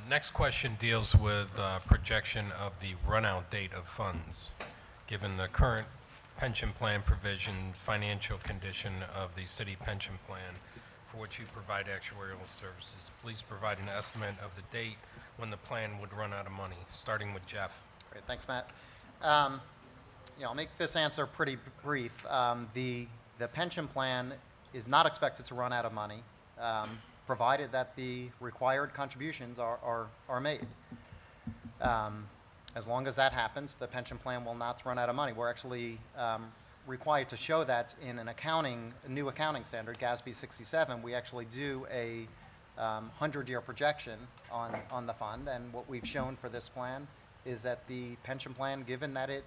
Next question deals with projection of the runout date of funds. Given the current pension plan provision, financial condition of the city pension plan for which you provide actuarial services, please provide an estimate of the date when the plan would run out of money, starting with Jeff. Great, thanks, Matt. I'll make this answer pretty brief. The pension plan is not expected to run out of money, provided that the required contributions are made. As long as that happens, the pension plan will not run out of money. We're actually required to show that in a new accounting standard, GASB 67. We actually do a 100-year projection on the fund, and what we've shown for this plan is that the pension plan, given that it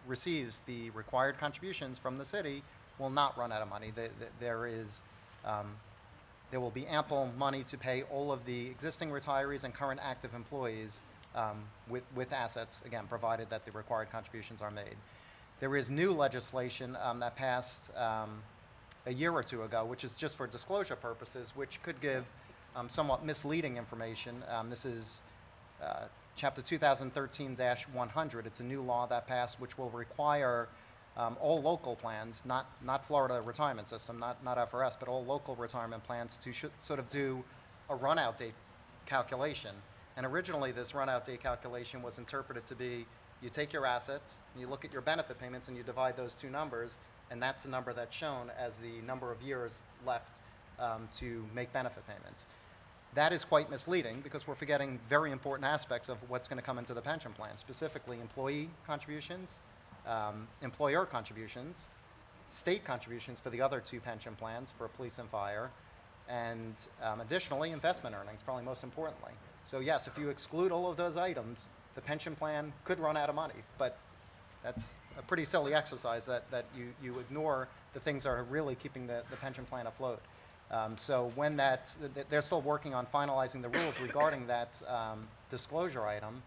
receives the required contributions from the city, will not run out of money. There will be ample money to pay all of the existing retirees and current active employees with assets, again, provided that the required contributions are made. There is new legislation that passed a year or two ago, which is just for disclosure purposes, which could give somewhat misleading information. This is Chapter 2013-100. It's a new law that passed which will require all local plans, not Florida retirement system, not FRS, but all local retirement plans to sort of do a runout date calculation. And originally this runout date calculation was interpreted to be you take your assets, you look at your benefit payments, and you divide those two numbers, and that's the number that's shown as the number of years left to make benefit payments. That is quite misleading because we're forgetting very important aspects of what's going to come into the pension plan, specifically employee contributions, employer contributions, state contributions for the other two pension plans for police and fire, and additionally investment earnings, probably most importantly. So yes, if you exclude all of those items, the pension plan could run out of money, but that's a pretty silly exercise that you ignore the things that are really keeping the pension plan afloat. So when they're still working on finalizing the rules regarding that disclosure item,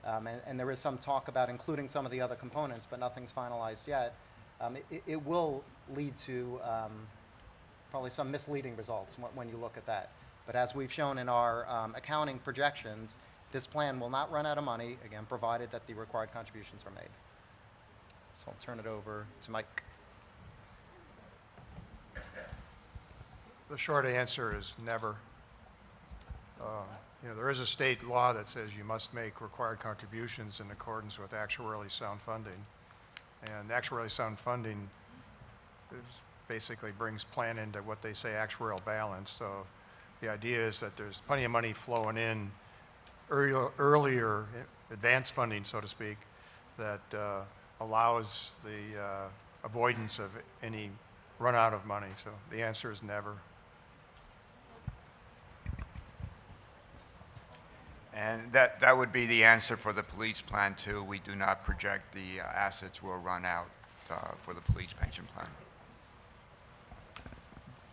and there is some talk about including some of the other components, but nothing's finalized yet. It will lead to probably some misleading results when you look at that. But as we've shown in our accounting projections, this plan will not run out of money, again, provided that the required contributions are made. So I'll turn it over to Mike. The short answer is never. There is a state law that says you must make required contributions in accordance with actuarially sound funding. And actuarially sound funding basically brings plan into what they say actuarial balance. So the idea is that there's plenty of money flowing in earlier advanced funding, so to speak, that allows the avoidance of any run out of money. So the answer is never. And that would be the answer for the police plan, too. We do not project the assets will run out for the police pension plan.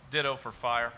Ditto for fire.